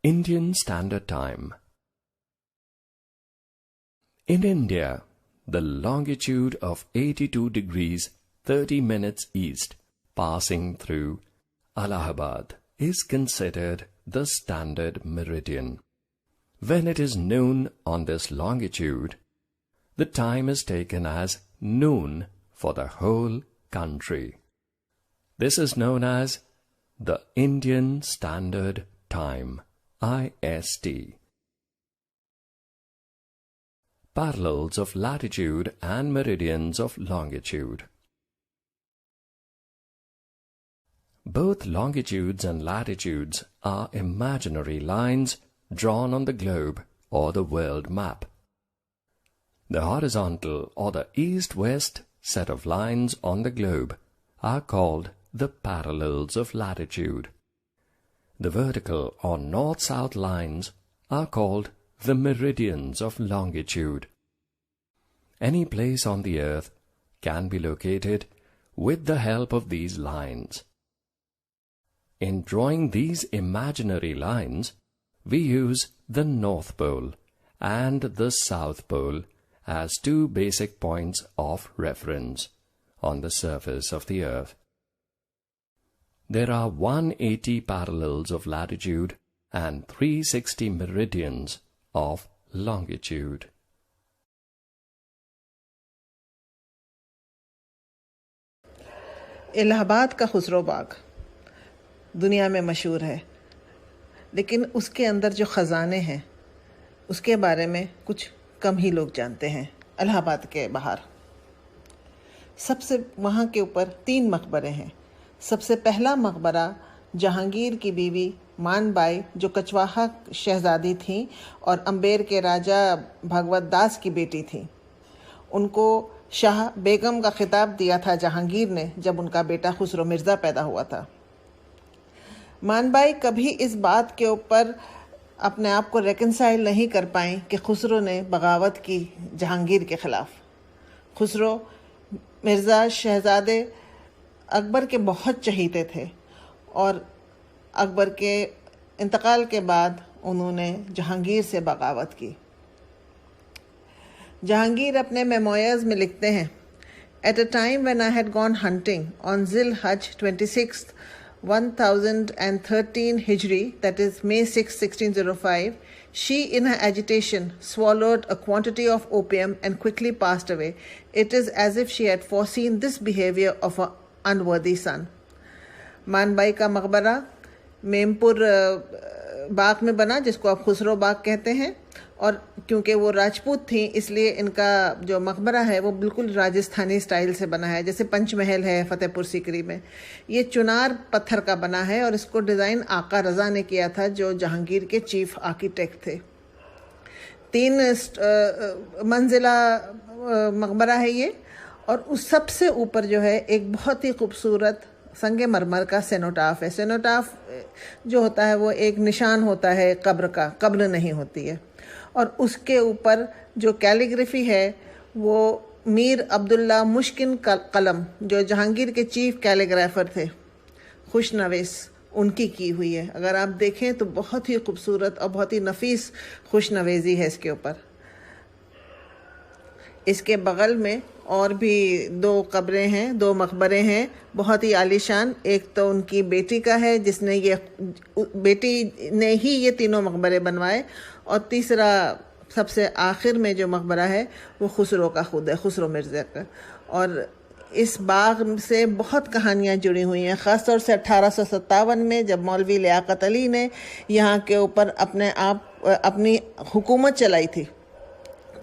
Indian Standard Time. In India, the longitude of 82 degrees 30 minutes east, passing through Allahabad, is considered the standard meridian. When it is noon on this longitude, the time is taken as noon for the whole country. This is known as the Indian Standard Time, IST. Parallels of latitude and meridians of longitude. Both longitudes and latitudes are imaginary lines drawn on the globe or the world map. The horizontal or the east-west set of lines on the globe are called the parallels of latitude. The vertical or north-south lines are called the meridians of longitude. Any place on the earth can be located with the help of these lines. In drawing these imaginary lines, we use the North Pole and the South Pole as two basic points of reference on the surface of the earth. There are 180 parallels of latitude and 360 meridians of longitude. Allahabad का खुसरो बाग दुनिया में मशहूर है, लेकिन उसके अंदर जो ख़ज़ाने हैं उसके बारे में कुछ कम ही लोग जानते हैं। इलाहाबाद के बाहर सबसे वहाँ के ऊपर 3 मकबरे हैं। सबसे पहला मकबरा जहांगीर की बीवी मानबाई, जो कचवाहा शहजादी थीं और अम्बेर के राजा भगवत दास की बेटी थीं। उनको शाह बेगम का खिताब दिया था जहांगीर ने जब उनका बेटा खुसरो मिर्ज़ा पैदा हुआ था। मानबाई कभी इस बात के ऊपर अपने आप को रेकनसाइल नहीं कर पाई कि खुसरो ने बगावत की जहांगीर के ख़िलाफ़। खुसरो मिर्ज़ा शहज़ादे अकबर के बहुत चहीते थे और अकबर के इंतकाल के बाद उन्होंने जहांगीर से बगावत की। जहांगीर अपने मेमोयर्स में लिखते हैं, At a time when I had gone hunting on Zil Hajj 26th 1013 Hijri, that is May 6, 1605, she in her agitation swallowed a quantity of opium and quickly passed away. It is as if she had foreseen this behavior of her unworthy son. Manbai का मकबरा मेमपुर बाग में बना, जिसको आप खुसरो बाग कहते हैं, और क्योंकि वो राजपूत थी इसलिए इनका जो मकबरा है वो बिल्कुल राजस्थानी स्टाइल से बना है, जैसे पंचमहल है फतेहपुर सीकरी में। ये चुनार पत्थर का बना है और इसको डिज़ाइन आका रज़ा ने किया था, जो जहांगीर के चीफ आर्किटेक्ट थे। 3 मंजिला मकबरा है ये, और उस सबसे ऊपर जो है एक बहुत ही खूबसूरत संगे मरमर का सेनोटाफ है। सेनोटाफ जो होता है वो एक निशान होता है कब्र का, कब्र नहीं होती है। और उसके ऊपर जो कैलीग्राफी है वो मीर अब्दुल्ला मुश्किन कलम, जो जहांगीर के चीफ कैलीग्राफर थे, खुशनवीस, उनकी की हुई है। अगर आप देखें तो बहुत ही खूबसूरत और बहुत ही नफीस खुशनवेजी है इसके ऊपर। इसके बगल में और भी 2 कब्रें हैं, 2 मकबरे हैं बहुत ही आलीशान। एक तो उनकी बेटी का है, जिसने ये बेटी ने ही ये तीनों मकबरे बनवाए, और तीसरा सबसे आखिर में जो मकबरा है वो खुसरो का खुद है, खुसरो मिर्ज़ा का। और इस बाग से बहुत कहानियाँ जुड़ी हुई हैं, ख़ास तौर से 1857 में जब मौलवी लियाकत अली ने यहाँ के ऊपर अपनी हुकूमत चलाई थी।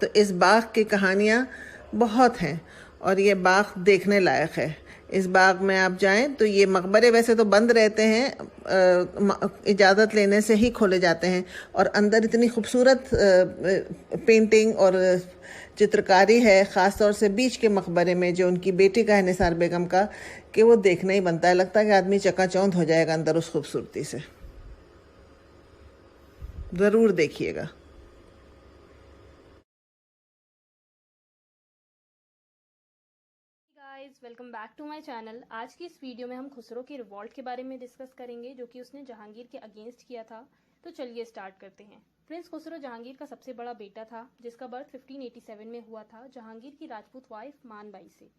तो इस बाग की कहानियाँ बहुत हैं और ये बाग देखने लायक है। इस बाग में आप जाएं तो ये मकबरे वैसे तो बंद रहते हैं, इजाज़त लेने से ही खोले जाते हैं, और अंदर इतनी खूबसूरत पेंटिंग और चित्रकारी है, ख़ास तौर से बीच के मकबरे में जो उनकी बेटी का है निसार बेगम का, कि वो देखना ही बनता है। लगता है कि आदमी चकाचौंध हो जाएगा अंदर उस खूबसूरती से। ज़रूर देखिएगा। Welcome back to my channel. आज की इस वीडियो में हम खुसरो की रिवॉल्ट के बारे में डिस्कस करेंगे जो कि उसने जहांगीर के अगेंस्ट किया था। तो चलिए स्टार्ट करते हैं। प्रिंस खुसरो जहांगीर का सबसे बड़ा बेटा था जिसका बर्थ 1587 में हुआ था जहांगीर की राजपूत वाइफ मानबाई से।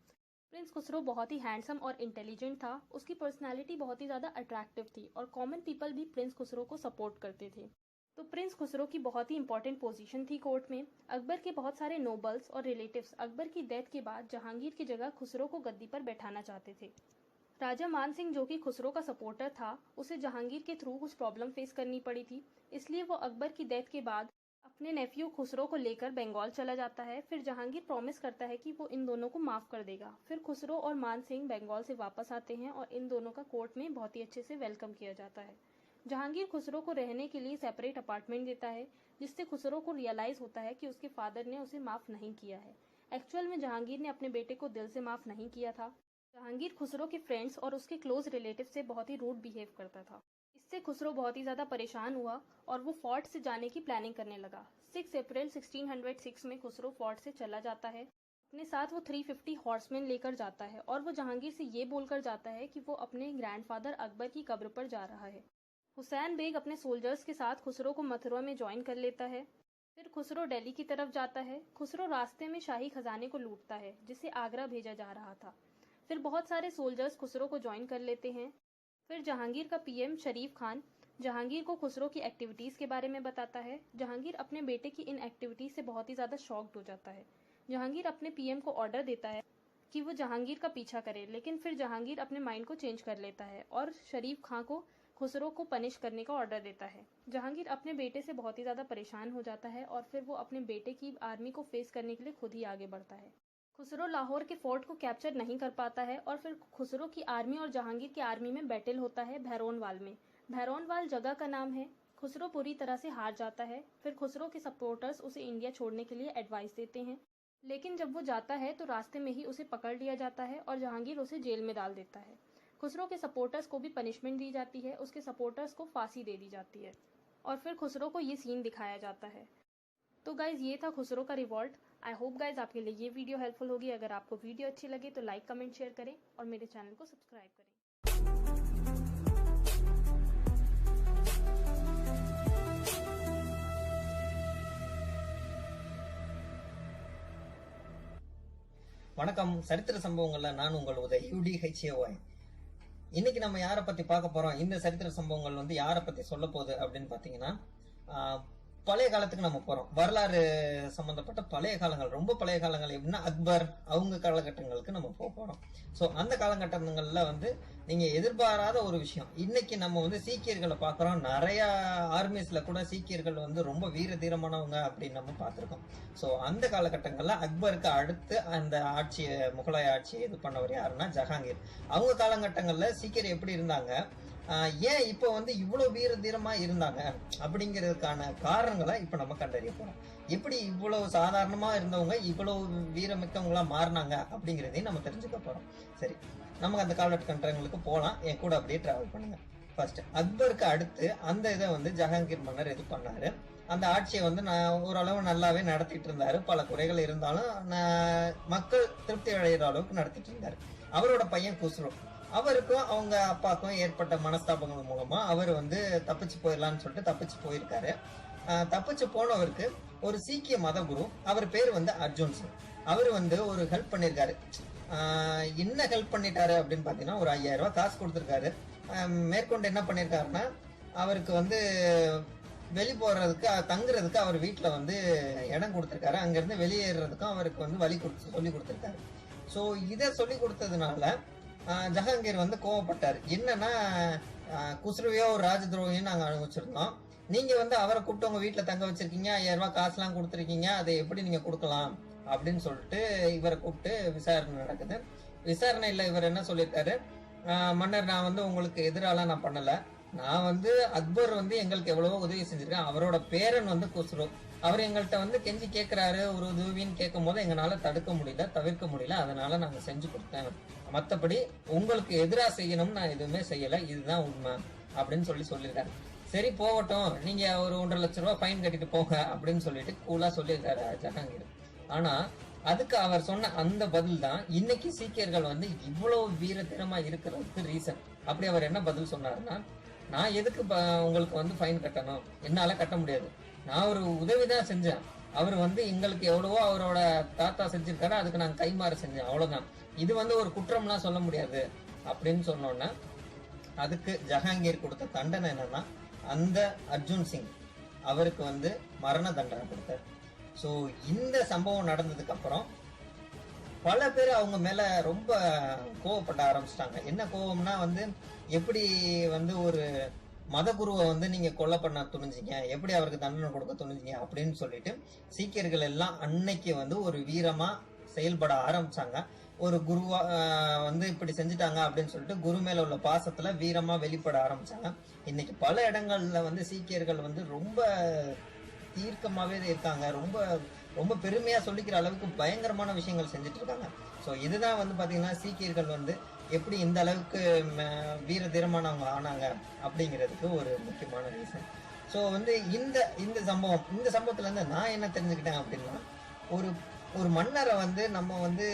प्रिंस खुसरो बहुत ही हैंडसम और इंटेलिजेंट था। उसकी पर्सनैलिटी बहुत ही ज़्यादा अट्रैक्टिव थी और कॉमन पीपल भी प्रिंस खुसरो को सपोर्ट करते थे। तो प्रिंस खुसरो की बहुत ही इंपॉर्टेंट पोजीशन थी कोर्ट में। अकबर के बहुत सारे नोबल्स और रिलेटिव्स अकबर की डेथ के बाद जहांगीर की जगह खुसरो को गद्दी पर बैठाना चाहते थे। राजा मान सिंह जो कि खुसरो का सपोर्टर था, उसे जहांगीर के थ्रू कुछ प्रॉब्लम फेस करनी पड़ी थी, इसलिए वो अकबर की डेथ के बाद अपने नेफ्यू खुसरो को लेकर बंगाल चला जाता है। फिर जहांगीर प्रॉमिस करता है कि वो इन दोनों को माफ़ कर देगा। फिर खुसरो और मान सिंह बंगाल से वापस आते हैं और इन दोनों का कोर्ट में बहुत ही अच्छे से वेलकम किया जाता है। जहांगीर खुसरो को रहने के लिए सेपरेट अपार्टमेंट देता है, जिससे खुसरो को रियलाइज़ होता है कि उसके फादर ने उसे माफ़ नहीं किया है। एक्चुअल में जहांगीर ने अपने बेटे को दिल से माफ़ नहीं किया था। जहांगीर खुसरो के फ्रेंड्स और उसके क्लोज रिलेटिव से बहुत ही रूड बिहेव करता था। इससे खुसरो बहुत ही ज़्यादा परेशान हुआ और वो फोर्ट से जाने की प्लानिंग करने लगा। 6 अप्रैल 1606 में खुसरो फोर्ट से चला जाता है। अपने साथ वो 350 हॉर्समैन लेकर जाता है और वो जहांगीर से ये बोलकर जाता है कि वो अपने ग्रैंडफादर अकबर की कब्र पर जा रहा है। हुसैन बेग अपने सोल्जर्स के साथ खुसरो को मथुरा में ज्वाइन कर लेता है। फिर खुसरो दिल्ली की तरफ जाता है। खुसरो रास्ते में शाही खजाने को लूटता है जिसे आगरा भेजा जा रहा था। फिर बहुत सारे सोल्जर्स खुसरो को ज्वाइन कर लेते हैं। फिर जहांगीर का पीएम शरीफ खान जहांगीर को खुसरो की एक्टिविटीज़ के बारे में बताता है। जहांगीर अपने बेटे की इन एक्टिविटीज़ से बहुत ही ज़्यादा शॉक्ड हो जाता है। जहांगीर अपने पीएम को ऑर्डर देता है कि वो जहांगीर का पीछा करे, लेकिन फिर जहांगीर अपने माइंड को चेंज कर लेता है और शरीफ खान को खुसरो को पनिश करने का ऑर्डर देता है। जहांगीर अपने बेटे से बहुत ही ज़्यादा परेशान हो जाता है और फिर वो अपने बेटे की आर्मी को फेस करने के लिए खुद ही आगे बढ़ता है। खुसरो लाहौर के फोर्ट को कैप्चर नहीं कर पाता है और फिर खुसरो की आर्मी और जहांगीर की आर्मी में बैटल होता है भैरोनवाल में। भैरोनवाल जगह का नाम है। खुसरो पूरी तरह से हार जाता है। फिर खुसरो के सपोर्टर्स उसे इंडिया छोड़ने के लिए एडवाइस देते हैं, लेकिन जब वो जाता है तो रास्ते में ही उसे पकड़ लिया जाता है और जहांगीर उसे जेल में डाल देता है। खुसरो के सपोर्टर्स को भी पनिशमेंट दी जाती है, उसके सपोर्टर्स को फांसी दे दी जाती है और फिर खुसरो को ये सीन दिखाया जाता है। तो गाइज ये था खुसरो का रिवॉल्ट। आई होप गाइज आपके लिए ये वीडियो हेल्पफुल होगी। अगर आपको वीडियो अच्छी लगे तो लाइक कमेंट शेयर करें और मेरे चैनल को सब्सक्राइब करें। வணக்கம். சரித்திர சம்பவங்கள்ல நான் உங்கள் உதய் UDHAY. இன்னைக்கு நம்ம யாரை பத்தி பார்க்க போறோம், இந்த சரித்திர சம்பவங்கள் வந்து யாரை பத்தி சொல்ல போகுது அப்படின்னு பாத்தீங்கன்னா, பழைய காலத்துக்கு நம்ம போறோம். வரலாறு சம்பந்தப்பட்ட பழைய காலங்கள், ரொம்ப பழைய காலங்கள் எப்படின்னா அக்பர் அவங்க காலகட்டங்களுக்கு நம்ம போறோம். ஸோ அந்த காலகட்டங்கள்ல வந்து நீங்க எதிர்பாராத ஒரு விஷயம், இன்னைக்கு நம்ம வந்து சீக்கியர்களை பார்க்குறோம். நிறைய ஆர்மிஸ்ல கூட சீக்கியர்கள் வந்து ரொம்ப வீர தீரமானவங்க அப்படின்னு நம்ம பார்த்துருக்கோம். ஸோ அந்த காலகட்டங்கள்ல அக்பருக்கு அடுத்து அந்த ஆட்சியை, முகலாய ஆட்சியை இது பண்ணவர் யாருன்னா ஜஹாங்கீர். அவங்க காலகட்டங்கள்ல சீக்கியர் எப்படி இருந்தாங்க, ஏன் இப்போ வந்து இவ்வளவு வீர தீரமா இருந்தாங்க அப்படிங்கிறதுக்கான காரணங்களை இப்ப நம்ம கண்டறிய போறோம். எப்படி இவ்வளவு சாதாரணமா இருந்தவங்க இவ்வளவு வீரமிக்கவங்களா மாறினாங்க அப்படிங்கிறதையும் நம்ம தெரிஞ்சுக்க போறோம். சரி, நமக்கு அந்த காலகட்டங்களுக்கு போலாம். என் கூட அப்படியே டிராவல் பண்ணுங்க. ஃபர்ஸ்ட், அக்பருக்கு அடுத்து அந்த இதை வந்து ஜஹாங்கீர் மன்னர் இது பண்ணாரு. அந்த ஆட்சியை வந்து ஓரளவு நல்லாவே நடத்திட்டு இருந்தாரு. பல குறைகள் இருந்தாலும் மக்கள் திருப்தி அடைகிற அளவுக்கு நடத்திட்டு இருந்தாரு. அவரோட பையன் குஸ்ரோ, அவருக்கும் அவங்க அப்பாவுக்கும் ஏற்பட்ட மனஸ்தாபங்கள் மூலமா அவர் வந்து தப்பிச்சு போயிடலான்னு சொல்லிட்டு தப்பிச்சு போயிருக்காரு. தப்பிச்சு போனவருக்கு ஒரு சீக்கிய மத குரு, அவர் பேர் வந்து அர்ஜுன் சிங், அவர் வந்து ஒரு ஹெல்ப் பண்ணிருக்காரு. என்ன ஹெல்ப் பண்ணிட்டாரு அப்படின்னு பாத்தீங்கன்னா, ஒரு 5000 ரூபாய் காசு கொடுத்துருக்காரு. மேற்கொண்டு என்ன பண்ணிருக்காருன்னா, அவருக்கு வந்து வெளி போறதுக்கு தங்குறதுக்கு அவர் வீட்டுல வந்து இடம் கொடுத்துருக்காரு. அங்கிருந்து வெளியேறதுக்கும் அவருக்கு வந்து வழி சொல்லி கொடுத்துருக்காரு. ஸோ இதை சொல்லி கொடுத்ததுனால ஜஹாங்கீர் வந்து கோவப்பட்டார். என்னன்னா, குஸ்ருவையோ ஒரு ராஜ துரோகின்னு நாங்க அனுபவிச்சிருந்தோம், நீங்க வந்து அவரை கூப்பிட்டு உங்க வீட்டுல தங்க வச்சிருக்கீங்க, 5000 ரூபாய் காசுலாம் கொடுத்துருக்கீங்க, அதை எப்படி நீங்க கொடுக்கலாம் அப்படின்னு சொல்லிட்டு இவரை கூப்பிட்டு விசாரணை நடக்குது. விசாரணையில இவர் என்ன சொல்லியிருக்காரு, மன்னர், நான் வந்து உங்களுக்கு எதிராலாம் நான் பண்ணல, நான் வந்து அக்பர் வந்து எங்களுக்கு எவ்வளவோ உதவி செஞ்சிருக்கேன், அவரோட பேரன் வந்து குஸ்ரு, அவர் எங்கள்கிட்ட வந்து கெஞ்சி கேட்கிறாரு ஒரு உதவின்னு கேட்கும் போது எங்களால தடுக்க முடியல, தவிர்க்க முடியல, அதனால நாங்க செஞ்சு கொடுத்தேன். மற்றபடி உங்களுக்கு எதிராக செய்யணும்னு நான் எதுவுமே செய்யல, இதுதான் உண்மை அப்படின்னு சொல்லியிருக்காரு. சரி போகட்டும், நீங்க ஒரு 1.5 லட்சம் ரூபாய் ஃபைன் கட்டிட்டு போங்க அப்படின்னு சொல்லிட்டு கூலா சொல்லியிருக்காரு ஜஹாங்கீர். ஆனா அதுக்கு அவர் சொன்ன அந்த பதில் தான் இன்னைக்கு சீக்கியர்கள் வந்து இவ்வளவு வீரத்தனமா இருக்கிறதுக்கு ரீசன். அப்படி அவர் என்ன பதில் சொன்னாருன்னா, நான் எதுக்கு உங்களுக்கு வந்து ஃபைன் கட்டணும், என்னால கட்ட முடியாது, நான் ஒரு உதவிதான் செஞ்சேன், அவர் வந்து எங்களுக்கு எவ்வளவோ அவரோட தாத்தா செஞ்சிருக்காரு, அதுக்கு நான் கைமாறு செஞ்சேன், அவ்வளவுதான், இது வந்து ஒரு குற்றம்லாம் சொல்ல முடியாது அப்படின்னு சொன்னோன்னா அதுக்கு ஜஹாங்கீர் கொடுத்த தண்டனை என்னன்னா, அந்த அர்ஜுன் சிங் அவருக்கு வந்து மரண தண்டனை கொடுத்தார். ஸோ இந்த சம்பவம் நடந்ததுக்கு அப்புறம் பல பேர் அவங்க மேல ரொம்ப கோவப்பட ஆரம்பிச்சிட்டாங்க. என்ன கோவம்னா வந்து, எப்படி வந்து ஒரு மத குருவை வந்து நீங்க கொலை பண்ண துணிஞ்சிங்க, எப்படி அவருக்கு தண்டனை கொடுக்க துணிஞ்சிங்க அப்படின்னு சொல்லிட்டு சீக்கியர்கள் எல்லாம் அன்னைக்கு வந்து ஒரு வீரமா செயல்பட ஆரம்பிச்சாங்க. ஒரு குருவா வந்து இப்படி செஞ்சுட்டாங்க அப்படின்னு சொல்லிட்டு குரு மேல உள்ள பாசத்துல வீரமா வெளிப்பட ஆரம்பிச்சாங்க. இன்னைக்கு பல இடங்கள்ல வந்து சீக்கியர்கள் வந்து ரொம்ப தீர்க்கமாவே இருக்காங்க, ரொம்ப ரொம்ப பெருமையா சொல்லிக்கிற அளவுக்கு பயங்கரமான விஷயங்கள் செஞ்சுட்டு இருக்காங்க. ஸோ இதுதான் வந்து பாத்தீங்கன்னா சீக்கியர்கள் வந்து எப்படி இந்த அளவுக்கு வீர தீரமானவங்க ஆனாங்க அப்படிங்கிறதுக்கு ஒரு முக்கியமான ரீசன். ஸோ வந்து இந்த சம்பவத்துல இருந்து நான் என்ன தெரிஞ்சுக்கிட்டேன் அப்படின்னா, ஒரு மன்னரை வந்து நம்ம வந்து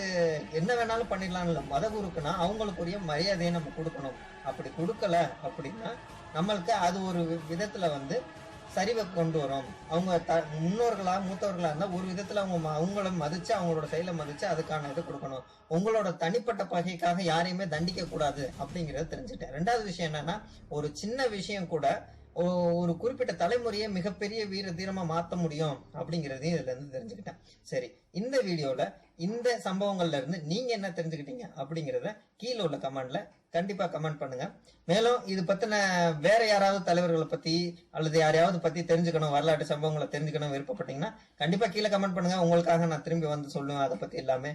என்ன வேணாலும் பண்ணிடலாம் இல்லை, மதகுருக்குன்னா அவங்களுக்குரிய மரியாதையை நம்ம கொடுக்கணும். அப்படி கொடுக்கல அப்படின்னா நம்மளுக்கு அது ஒரு விதத்துல வந்து சரிவை கொண்டு வரும். அவங்க மூத்தவர்களா இருந்தா ஒரு விதத்துல அவங்கள மதிச்சு அவங்களோட செயலை மதிச்சு அதுக்கான இது கொடுக்கணும். உங்களோட தனிப்பட்ட பகைக்காக யாரையுமே தண்டிக்க கூடாது அப்படிங்கறத தெரிஞ்சுட்டேன். ரெண்டாவது விஷயம் என்னன்னா, ஒரு சின்ன விஷயம் கூட ஒரு குறிப்பிட்ட தலைமுறையை மிகப்பெரிய வீர தீரமா மாத்த முடியும் அப்படிங்கறதையும் இதுல இருந்து தெரிஞ்சுக்கிட்டேன். சரி, இந்த வீடியோல இந்த சம்பவங்கள்ல இருந்து நீங்க என்ன தெரிஞ்சுக்கிட்டீங்க அப்படிங்கறத கீழே உள்ள கமெண்ட்ல கண்டிப்பா கமெண்ட் பண்ணுங்க. மேலும் இது பத்தின வேற யாராவது தலைவர்களை பத்தி அல்லது யாரையாவது பத்தி தெரிஞ்சுக்கணும், வரலாற்று சம்பவங்களை தெரிஞ்சுக்கணும் விருப்பப்பட்டீங்கன்னா கண்டிப்பா கீழே கமெண்ட் பண்ணுங்க. உங்களுக்காக நான் திரும்பி வந்து சொல்லுவேன் அதை பத்தி எல்லாமே.